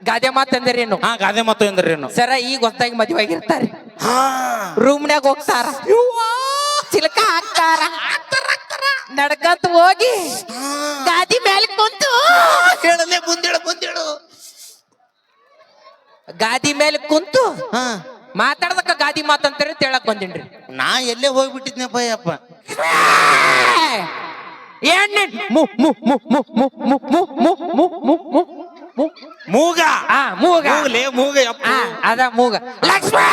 ಗಾದೆ ಮಾತಂದ್ರೇನು? ಹಾ, ಗಾದೆ ಮಾತು ಎಂದರೇನು? ಸರ ಈಗ ಹೊತ್ತಾಗಿ ಮದುವೆ ಆಗಿರ್ತಾರೆ, ರೂಮ್ನ್ಯಾಗ ಹೋಗ್ತಾರ, ಚಿಲಕ ಹಾಕ್ತಾರ, ನಡ್ಕತ್ ಹೋಗಿ ಗಾದಿ ಮೇಲೆ ಕುಂತು ಹೇಳಲೆ ಮುಂದೇಳು ಗಾದಿ ಮೇಲೆ ಕುಂತು ಮಾತಾಡ್ದಕ್ಕ ಗಾದಿ ಮಾತಂತಾರೆ ಹೇಳಕ್ ಬಂದಿನ್ರಿ. ನಾ ಎಲ್ಲೇ ಹೋಗ್ಬಿಟ್ಟಿದ್ನಪ್ಪ ಯಪ್ಪ. ಮೂಗ ಮೂಗ ಮೂಗ ಯಪ್ಪ. ಅದ ಮೂಗ. ಲಕ್ಷ್ಮೀ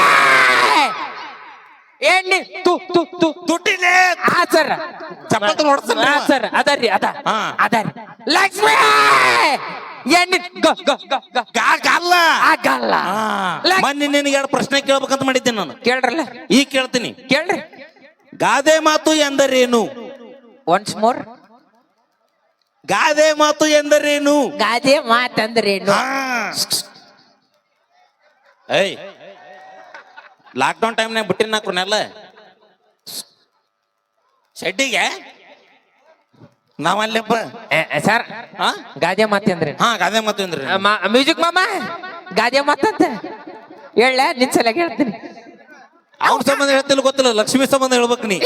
ಎಣ್ಣೆ ತುಟ್ಟಿಲೆ ಸರ್ ಚಪ್ಪತ್ತು ನೋಡ್ತಾನ ಸರ್ ಅದರಿ ಅದರಿ ಲಕ್ಷ್ಮೀ ಎಣ್ಣೆ ಗಲ್ಲ ಆಗಲ್ಲ. ಮೊನ್ನೆ ನಿನಗೆ ಎರಡು ಪ್ರಶ್ನೆ ಕೇಳ್ಬೇಕಂತ ಮಾಡಿದ್ದೆ ನಾನು. ಕೇಳ್ರಲ್ಲ, ಈಗ ಕೇಳ್ತೀನಿ, ಕೇಳ್ರಿ. ಗಾದೆ ಮಾತು ಎಂದರೇನು? Once more. ಗಾದೆ ಮಾತು ಎಂದರೇನು? ಗಾದೆ ಮಾತಂದ್ರೇನು? ಏಯ್, ಲಾಕ್ಡೌನ್ ಟೈಮ್ನಾಗ ಬಿಟ್ಟಿನ ಹಾಕ್ರನೆಲ್ಲ ಶೆಡ್ಡಿಗೆ ನಾವಲ್ಲಪ್ಪ ಸರ್. ಗಾದೆ ಮಾತು ಅಂದ್ರೆ ಗಾದೆ ಮಾತು ಎಂದ್ರೆ ಮ್ಯೂಸಿಕ್ ಮಾಮ ಗಾದೆ ಮಾತಂತ ಹೇಳ ನಿನ್ಸಲ ಹೇಳ್ತೀನಿ. ಅವ್ನ ಸಂಬಂಧ ಹೇಳ್ತಿಲ್ಲ ಗೊತ್ತಿಲ್ಲ, ಲಕ್ಷ್ಮಿ ಸಂಬಂಧ ಹೇಳ್ಬೇಕು ನೀ.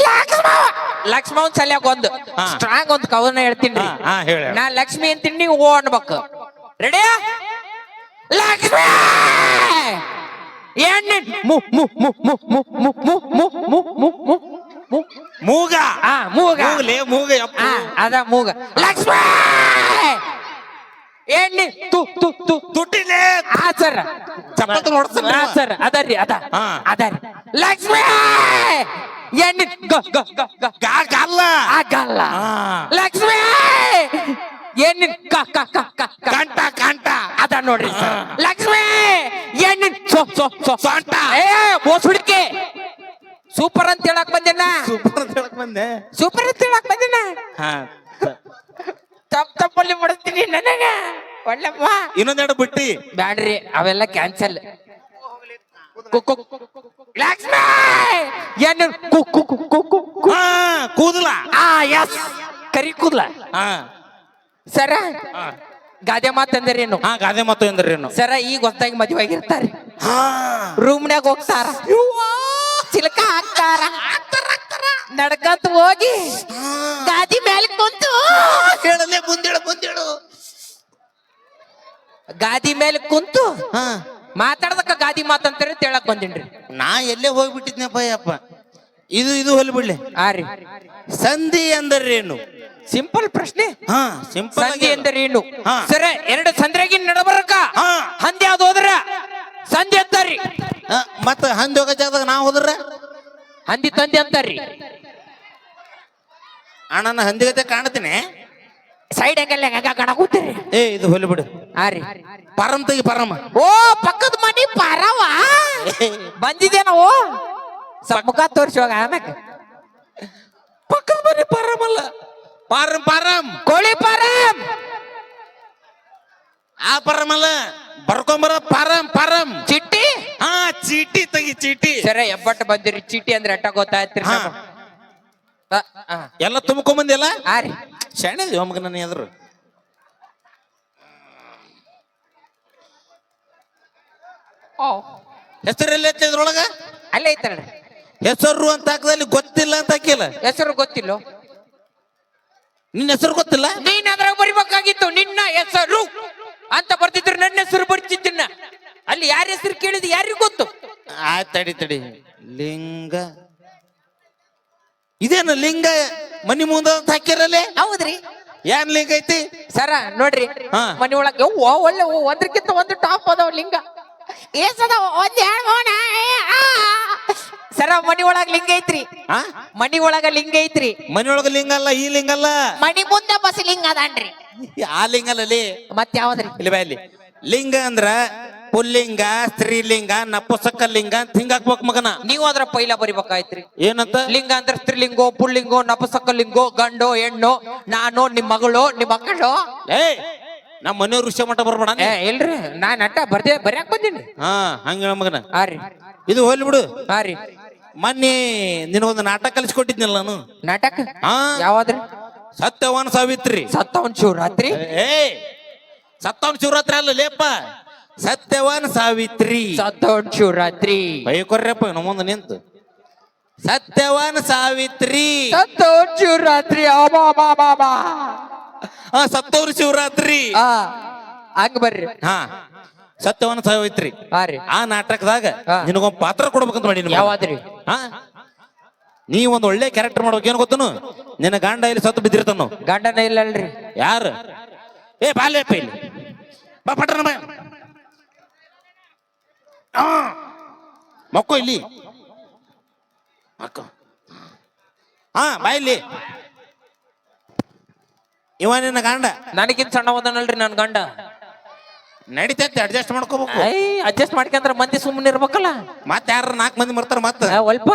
ಲಕ್ಷ್ಮಣ್ ಸಲ್ಯಾಗ ಒಂದು ಸ್ಟ್ರಾಂಗ್ ಒಂದು ಕವನ ಹೇಳ್ತೀನಿ. ಹೇಳ. ನಾ ಲಕ್ಷ್ಮಿ ಅಂತೀನಿ, ನೀವು ಓ ಅನ್ಬೇಕು. ರೆಡಿ? ಲಕ್ಷ್ಮಿ ಎಣ್ಣೆ ಮೂಗ ಮೂಗ ಮೂಗ ಯಪ್ಪ. ಅದ ಮೂಗ. ಲಕ್ಷ್ಮಿ ಎಣ್ಣೆ ತುಟ್ಟಿಲೆ ಸರ್ ಚಪ್ಪತ್ತು ನೋಡ್ತಾನ ಸರ್ ಅದರಿ ಅದರಿ ಲಕ್ಷ್ಮೀ ಎಣ್ಣೆ ಗಲ್ಲ ಆಗಲ್ಲ. ಲಕ್ಷ್ಮೀ ಎಣ್ಣೆ ಕಂಟ ಅದ ನೋಡ್ರಿ. ಲಕ್ಷ್ಮೀ ಎಣ್ಣೆ ಸೊಂಟ ಬೋಸುಡಿಕೆ ಸೂಪರ್ ಅಂತ ಹೇಳಕ್ ಬಂದೇನ. ಸೂಪರ್ ಅಂತ ಹೇಳಕ್ ಬಂದೆ. ಸೂಪರ್ ಅಂತ ಹೇಳಕ್ ಬಂದೇನ. ತಪ್ಪಲ್ಲಿ ಬಿಡ್ತೀನಿ ನನಗ ಒಳ್ಳೆಪ್ಪ. ಇನ್ನೊಂದೆರಡು ಬಿಟ್ಟಿ ಬ್ಯಾಡ್ರಿ, ಅವೆಲ್ಲ ಕ್ಯಾನ್ಸಲ್. ಲಕ್ಷ್ಮೀ ಏನು ಕೂದಲ ಎಸ್ ಕರಿ ಕೂದಲ. ಸರ ಗಾದೆ ಮಾತಂದ್ರೇನು? ಗಾದೆ ಮಾತು ಎಂದರೇನು? ಸರ ಈಗ ಹೊತ್ತಾಗಿ ಮದುವೆ ಆಗಿರ್ತಾರೆ, ರೂಮ್ನ್ಯಾಗ ಹೋಗ್ತಾರ, ಚಿಲಕ ಹಾಕ್ತಾರ, ನಡ್ಕತ್ ಹೋಗಿ ಗಾದಿ ಮೇಲೆ ಕುಂತು ಹೇಳಲೆ ಮುಂದೇಳು ಗಾದಿ ಮೇಲೆ ಕುಂತು ಮಾತಾಡ್ದಕ್ಕ ಗಾದಿ ಮಾತಂತಾರೆ ಹೇಳಕ್ ಬಂದಿನ್ರಿ. ನಾ ಎಲ್ಲೇ ಹೋಗ್ಬಿಟ್ಟಿದ್ನಪ್ಪ ಯಪ್ಪ. ಇದು ಹೊಲ್ ಬಿಡ್ಲಿ. ರೀ, ಸಂಧಿ ಎಂದರೇನು? ಸಿಂಪಲ್ ಪ್ರಶ್ನೆ. ಸಿಂಪಲ್. ಸಂಧಿ ಎಂದರೇನು? ಸರ ಎರಡು ಸಂದ್ರಾಗಿನ ನಡಬರಕ ಹಂದಿ ಯಾವ್ದು ಹೋದ್ರ ಸಂಧಿ ಅಂತಾರ್ರಿ. ಮತ್ತ ಹಂದಿ ಹೋಗೋ ಜಾಗದಾಗ ನಾ ಹೋದ್ರ ಹಂದಿ ತಂದಿ ಅಂತಾರ್ರಿ. ಅಣ್ಣ ಹಂದಿಗತೆ ಕಾಣ್ತೀನಿ. ಸೈಡ್ ಹೆಂಗಲ್ಲ ಕಾಣಕೂತೀರಿ. ಇದು ಹೊಲಿ ಬಿಡು. ರೀ, ಪರಂ ತೆಗಿ ಪರಮ. ಓ ಪಕ್ಕದ ಮನಿ ಪಾರವ ಬಂದಿದೆ. ನಾವು ಮುಖ ತೋರಿಸುವಾಗ ಆಮ್ಯಾಗ ಪಕ್ಕದ ಮನಿ ಪರಮಲ್ಲ, ಪಾರಂ ಕೋಳಿ ಪಾರಂ. ಆ ಪರಮಲ್ಲ, ಬರ್ಕೊಂಬರ ಪಾರಂ. ಚಿಟ್ಟಿ ಚೀಟಿ ತೆಗಿ ಚೀಟಿ. ಸರ ಎಬ್ಬಟ್ಟು ಬಂದಿರಿ. ಚೀಟಿ ಅಂದ್ರೆ ಅಟ್ಟ ಗೊತ್ತಾಯ್ತಿರಿ. ಎಲ್ಲ ತುಂಬ್ಕೊಂಬಂದಿಲ್ಲ. ರೀ, ಶಾಣೆ ಮಗ ನನ್ನ ಎದ್ರು. ಹೆಸರೆಲ್ಲ ಇದ್ರೊಳಗ ಅಲ್ಲೇ ಐತಲ್ರಿ. ಹೆಸರು ಅಂತ ಹಾಕದಲ್ಲಿ ಗೊತ್ತಿಲ್ಲ ಅಂತ ಹಾಕಿಲ್ಲ. ಹೆಸರು ಗೊತ್ತಿಲ್ಲ. ನಿನ್ನ ಹೆಸರು ಗೊತ್ತಿಲ್ಲ. ನೀನ್ ಅದ್ರಾಗ ಬರಿಬೇಕಾಗಿತ್ತು. ನಿನ್ನ ಹೆಸರು ಅಂತ ಬರ್ತಿದ್ರು, ನನ್ನ ಹೆಸರು ಬರ್ತಿದ್ದಿನ. ಅಲ್ಲಿ ಯಾರ ಹೆಸರು ಕೇಳಿದ್ ಯಾರಿಗೂ ಗೊತ್ತು. ತಡಿ ಲಿಂಗ. ಇದೇನು ಲಿಂಗ ಮನಿ ಮುಂದ ಅಂತ ಹಾಕಿರಲ್ಲೇ? ಹೌದ್ರಿ. ಏನ್ ಲಿಂಗ ಐತಿ ಸರ ನೋಡ್ರಿ. ಮನಿ ಒಳಗೆ ಒಳ್ಳೆ ಒಂದ್ರಕ್ಕಿಂತ ಒಂದು ಟಾಪ್ ಅದಾವ ಲಿಂಗ. ಸರ ಮನಿ ಒಳಗ ಲಿಂಗ ಐತ್ರಿ. ಮನಿ ಒಳಗ ಲಿಂಗ ಐತ್ರಿ. ಮನಿ ಒಳಗ ಲಿಂಗ ಅಲ್ಲ, ಈ ಲಿಂಗ ಅಲ್ಲ. ಮನಿ ಮುಂದೆ ಬಸ್ ಲಿಂಗ ಅದಾನ್ರಿ. ಆ ಲಿಂಗ ಅಲ್ಲಲ್ಲಿ. ಮತ್ ಯಾವ್ದ್ರಿ? ಇಲ್ಲಿ ಬಾ ಇಲ್ಲಿ. ಲಿಂಗ ಅಂದ್ರ ಪುಲ್ಲಿಂಗ, ಸ್ತ್ರೀಲಿಂಗ, ನಪುಸಕ ಲಿಂಗ ಅಂತ ಹಿಂಗ ಹಾಕ್ಬೇಕು ಮಗನ. ನೀವು ಅದ್ರ ಪೈಲ ಬರಿಬೇಕಾಯ್ತ್ರಿ. ಏನಂತ? ಲಿಂಗ ಅಂದ್ರ ಸ್ತ್ರೀಲಿಂಗೋ, ಪುಲ್ಲಿಂಗೋ, ನಪುಸಕ ಲಿಂಗೋ, ಗಂಡೋ ಹೆಣ್ಣು, ನಾನು, ನಿಮ್ ಮಗಳು, ನಿಮ್ ಮಕ್ಕಳು. ನಮ್ಮ ಮನೆಯವ್ರ ವಿಷಯ ಮಟ್ಟ ಬರ್ಬೇಡ. ಇಲ್ರಿ, ನಾನ್ ಅಟ್ಟ ಬರ್ಯಾಕ್ ಬಂದೀನಿ. ಹಂಗ ಮಗನ. ರೀ, ಇದು ಹೋಲ್ ಬಿಡು. ರೀ, ಮೊನ್ನೆ ನಿನಗೊಂದು ನಾಟಕ ಕಲಿಸ್ಕೊಟ್ಟಿದ್ನಲ್ಲ ನಾನು. ನಾಟಕ ಯಾವಾದ್ರಿ? ಸತ್ಯವಾನ್ ಸಾವಿತ್ರಿ. ಸತ್ತವನ್ ಶಿವರಾತ್ರಿ. ಸತ್ತವನ್ ಶಿವರಾತ್ರಿ ಅಲ್ಲ ಲೇಪ ಸತ್ಯವಾನ್ ಸಾವಿತ್ರಿ ಸತ್ತೋಣ್ ಶಿವರಾತ್ರಿ ಬೈಕೊರ್ರಪ್ಪ ನಮ್ಮ ಮುಂದೆ ನಿಂತು ಸತ್ಯವಾನ್ ಸಾವಿತ್ರಿ ಸತ್ತೋಣ್ ಶಿವರಾತ್ರಿ ಅಬಾ ಹಾ ಸತ್ತವ್ರ ಶಿವರಾತ್ರಿ ಹಂಗ ಬರ್ರಿ ಹಾ ಸತ್ಯವಾನ್ ಸಾವಿತ್ರಿ ಹಾ ರೀ ಆ ನಾಟಕದಾಗ ಹಾ. ನಿನಗೊಂದ್ ಪಾತ್ರ ಕೊಡ್ಬೇಕಂತ ಮಾಡಿ ಯಾವಾದ್ರಿ ಹಾ ನೀ ಒಂದ್ ಒಳ್ಳೆ ಕ್ಯಾರೆಕ್ಟರ್ ಮಾಡ್ಬೇಕು ಏನ್ ಗೊತ್ತನು ನಿನ್ನ ಗಂಡ ಇಲ್ಲಿ ಸತ್ತು ಬಿದ್ದಿರ್ತಾನು ಗಂಡನ ಇಲ್ಲಲ್ರಿ ಯಾರು ಏ ಬಾಲ್ಯಪ್ಪ ಇಲ್ಲಿ ಬಾ ಪಟ್ಟಣ ಬಾ ಆ, ಮಕ್ಕೋ ಇಲ್ಲಿ ಮಕ್ಕೋ ಹಾ ಬಾ ಇಲ್ಲಿ ಇವ ನಿನ್ನ ಗಂಡ ನನಗಿಂತ ಸಣ್ಣ ಓದನಲ್ರಿ ನನ್ ಗಂಡ ನಡಿತೈತಿ ಅಡ್ಜಸ್ಟ್ ಮಾಡ್ಕೋಬೇಕು ಐ ಅಡ್ಜಸ್ಟ್ ಮಾಡ್ಕೊಂಡ್ರ ಮಂದಿ ಸುಮ್ಮನೆ ಇರ್ಬೇಕಲ್ಲ ಮತ್ತ ಯಾರ 4 ಮಂದಿ ಬರ್ತಾರ ಮತ್ತ ಒಲ್ಪ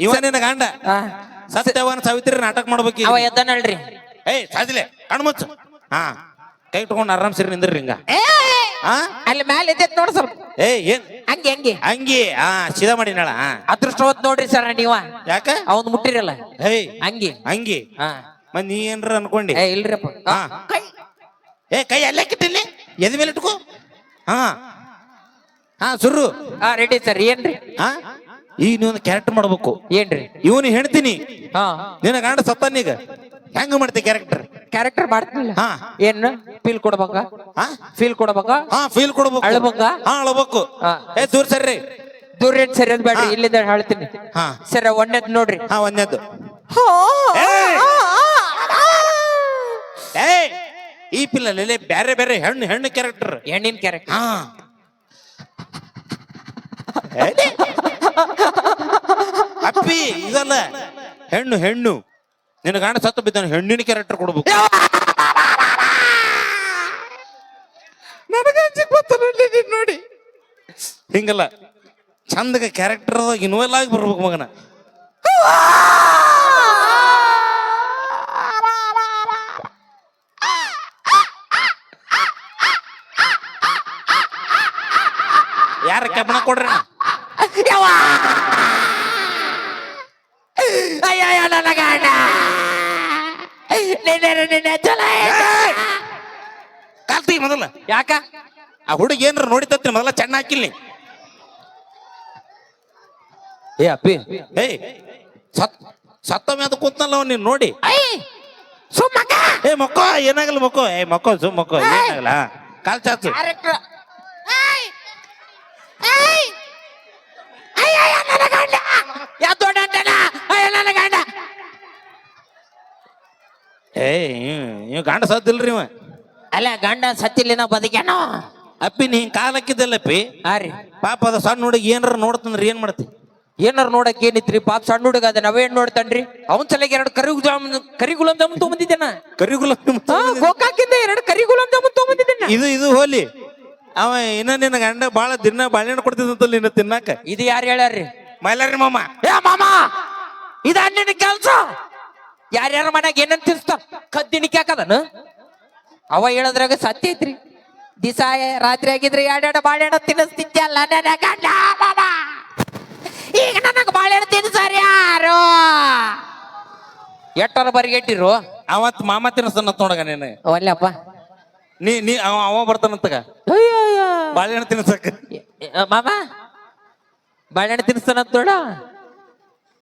ಇವ ನಿನ್ನ ಗಂಡ ಸತ್ಯವಾನ್ ಸಾವಿತ್ರಿ ನಾಟಕ ಮಾಡ್ಬೇಕು ಅವ ಎದ್ದನಲ್ರಿ ಏಯ್ ಸಾಜಿಲೆ ಕಣ್ಮುಚ್ಚು ಹಾ ಕೈ ತಗೊಂಡು ಆರಾಮ್ ಸಿರಿ ನಿಂದ್ರಿ ಹಿಂಗ ಹಾ ಅಲ್ಲಿ ಮ್ಯಾಲೆ ಎದ್ದೈತ್ ನೋಡ ಸ್ವಲ್ಪ ಏಯ್ ಏನ್ ಹಂಗೆ ಹಂಗೆ ಹಂಗಿ ಹಾ ಸೀದಾ ಮಾಡಿನಾಳ ಅದೃಷ್ಟವತ್ ನೋಡ್ರಿ ಸರ್ ನೀವ ಯಾಕ ಅವನ್ ಮುಟ್ಟಿರಲ್ಲ ಏಯ್ ಹಂಗೆ ಹಂಗಿ ಹಾ ಮತ್ ನೀ ಏನ್ರ ಅನ್ಕೊಂಡಿ ಏ ಇಲ್ರಿಪ್ಪ ಹಾ ಏ ಕೈ ಅಲ್ಲೇ ಕಿಟ್ಟಿಲ್ಲಿ ಎದ ಮೇಲೆ ಇಟ್ಕೋ ಹಾ ಹಾ ಸುರು ಹಾ ರೆಡಿ ಸರ್ ಏನ್ರಿ ಹಾ ಈಗ ನೀವೊಂದು ಕ್ಯಾರೆಕ್ಟರ್ ಮಾಡ್ಬೇಕು ಏನ್ರಿ ಇವನು ಹೇಳ್ತೀನಿ ಹಾ ನಿನ್ನ ಗಂಡ ಸತ್ತನೀಗ ಹೆಂಗ ಮಾಡ್ತಿ ಕ್ಯಾರೆಕ್ಟರ್ ಕ್ಯಾರೆಕ್ಟರ್ ಮಾಡ್ತಿಲ್ಲ ಹಾ ಏನ್ ಫೀಲ್ ಕೊಡ್ಬೇಕಾ ಹಾ ಫೀಲ್ ಕೊಡ್ಬೇಕಾ ಹಾ ಫೀಲ್ ಕೊಡ್ಬೇಕು ಅಳ್ಬೇಕಾ? ಹಾ ಅಳ್ಬೇಕು ಹಾ. ಏ ದೂರ ಸರ್ರಿ ದೂರ ಏನ್ ಸರಿ ಅದ್ ಬೇಡ್ರಿ ಇಲ್ಲಿಂದ ಹೇಳ್ತೀನಿ ಹಾ ಸರ್ ಒಂದೇದ್ ನೋಡ್ರಿ ಹಾ ಒಂದೇದ್ದು ಏ ಈ ಪಿಲ್ಲಲ್ಲಿ ಬೇರೆ ಬೇರೆ ಹೆಣ್ಣು ಹೆಣ್ಣು ಕ್ಯಾರೆಕ್ಟರ್ ಹೆಣ್ಣಿನ ಕ್ಯಾರೆಕ್ಟರ್ ಹಾ ಅಪ್ಪಿ ಇದಲ್ಲ ಹೆಣ್ಣು ಹೆಣ್ಣು ನಿನ್ನ ಗಂಡ ಸತ್ತು ಬಿದ್ದಾನೆ ಹೆಣ್ಣಿನ ಕ್ಯಾರೆಕ್ಟರ್ ಕೊಡ್ಬೇಕು ನನಗೆ ಅಂಜಿಕ್ ಬರ್ತಾನಲ್ಲಿ ನೀನ್ ನೋಡಿ ಹಿಂಗಲ್ಲ ಚಂದಗ ಕ್ಯಾರೆಕ್ಟರ್ ಇನ್ವಾಲ್ವ್ ಆಗಿ ಬರ್ಬೇಕು ಮಗನ ಯಾರ ಕಬ್ಬಣ ಕೊಡ್ರಿ ಅಯ್ಯಯ್ಯ ನನ್ನ ಗಂಡ ನಿನ್ನೆ ಚಲೋ ಕಾಲ್ತಿ ಮೊದಲ ಯಾಕ ಆ ಹುಡುಗ ಏನ್ರ ನೋಡಿತತ್ರಿ ಮೊದಲ ಚೆನ್ನ ಹಾಕಿಲ್ನಿ ಏ ಅಪ್ಪಿ ಏಯ್ ಸತ್ತ ಮ್ಯಾದ ಕೂತ್ನಲ್ಲ ಅವ್ನು ನೀನ್ ನೋಡಿ ಸುಮ್ಮಕ್ಕ ಏ ಮಕ್ಕೋ ಏನಾಗಲ್ಲ ಮಕ್ಕೋ ಏ ಮಕ್ಕೋ ಸುಮ್ ಮಕ್ಕೋ ಏನಾಗಲ್ಲ ಕಾಲ್ ಚಾಚು ಕ್ಯಾರೆಕ್ಟರ್ ಅಯ್ಯಯ್ಯ ನನ್ನ ಗಂಡ ಯಾ ದೊಡ್ಡ ಅಂತಾನ ಅಯ್ಯ ನನ್ನ ಗಂಡ ಏ ಇವ್ ಗಂಡ ಸತ್ತಿಲ್ರಿ ಇವ ಅಲ್ಲ ಗಂಡ ಸತ್ತಿಲ್ಲಿನ ಬದುಕ್ಯಾನೋ ಅಪ್ಪಿ ನೀ ಕಾಲ್ ಹಾಕಿದ್ದಲ್ಲಪ್ಪಿ ಹಾ ರೀ ಪಾಪ ಅದ ಸಣ್ಣ ಹುಡುಗ ಏನಾರ ನೋಡ್ತಂದ್ರ ಏನ್ ಮಾಡ್ತಿ ಏನಾರ ನೋಡಕ್ ಏನಿತ್ರಿ ಪಾಪ ಸಣ್ಣ ಹುಡುಗ ಅದ ನಾವೇನ್ ನೋಡ್ತಾನ್ರಿ ಅವನ್ ಸಲಗೆ 2 ಕರಿ ಗುಲಾಮ್ ಜಾಮೂನ್ ತಗೊಂಬಂದಿದ್ದೇನ ಕರಿಗುಲ ಗೋಕಾಕಿಂದ 2 ಕರಿ ಗುಲಾಮ್ ಜಾಮೂನ್ ತಗೊಂಬಂದಿದ್ದೇನ ಇದು ಹೋಲಿ ಅವ ಇನ್ನ ನಿನ್ನ ಗಂಡ ಬಾಳ ದಿನ ಬಾಳೆಹಣ್ಣು ಕೊಡ್ತಿದ್ದಂತಲ್ಲ ನಿನ್ನ ತಿನ್ನಾಕ ಇದು ಯಾರು ಹೇಳ್ಯಾರ್ರಿ ಮೈಲಾರಿ ಮಾಮ ಏ ಮಾಮ ಇದ ನಿನ್ನ ಕೆಲ್ಸ ಯಾರ್ಯಾರ ಮನ್ಯಾಗ ಏನಂತ ತಿನ್ಸ್ತಾರ ಕದ್ದಿಣಿಕೆ ಹಾಕದನ ಅವ ಹೇಳದ್ರಾಗ ಸತ್ಯ ಐತ್ರಿ ದಿಸ ರಾತ್ರಿ ಆಗಿದ್ರೆ 2 ಬಾಳೆಹಣ್ಣು ತಿನ್ನಿಸ್ತಿದ್ಯಲ್ಲ ನನ್ನ ಗಂಡ ಮಾಮ ಈಗ ನನಗ ಬಾಳೆಹಣ್ಣು ತಿನ್ಸಾರ ಯಾರು ಎಟ್ಟರ ಬರಿಗೆಟ್ಟಿರು ಅವತ್ ಮಾಮ ತಿನ್ನಿಸ್ತಾನ ನೋಡಗ ನೀನು ಒಲ್ಲಪ್ಪ ನೀ ಅವ ಬರ್ತಾನಂತಗ ಬಾಳೆಹಣ್ಣು ತಿನ್ಸಕ ಮಾಮ ಬಾಳೆಹಣ್ಣು ತಿನ್ನಿಸ್ತಾನಂತ ನೋಡ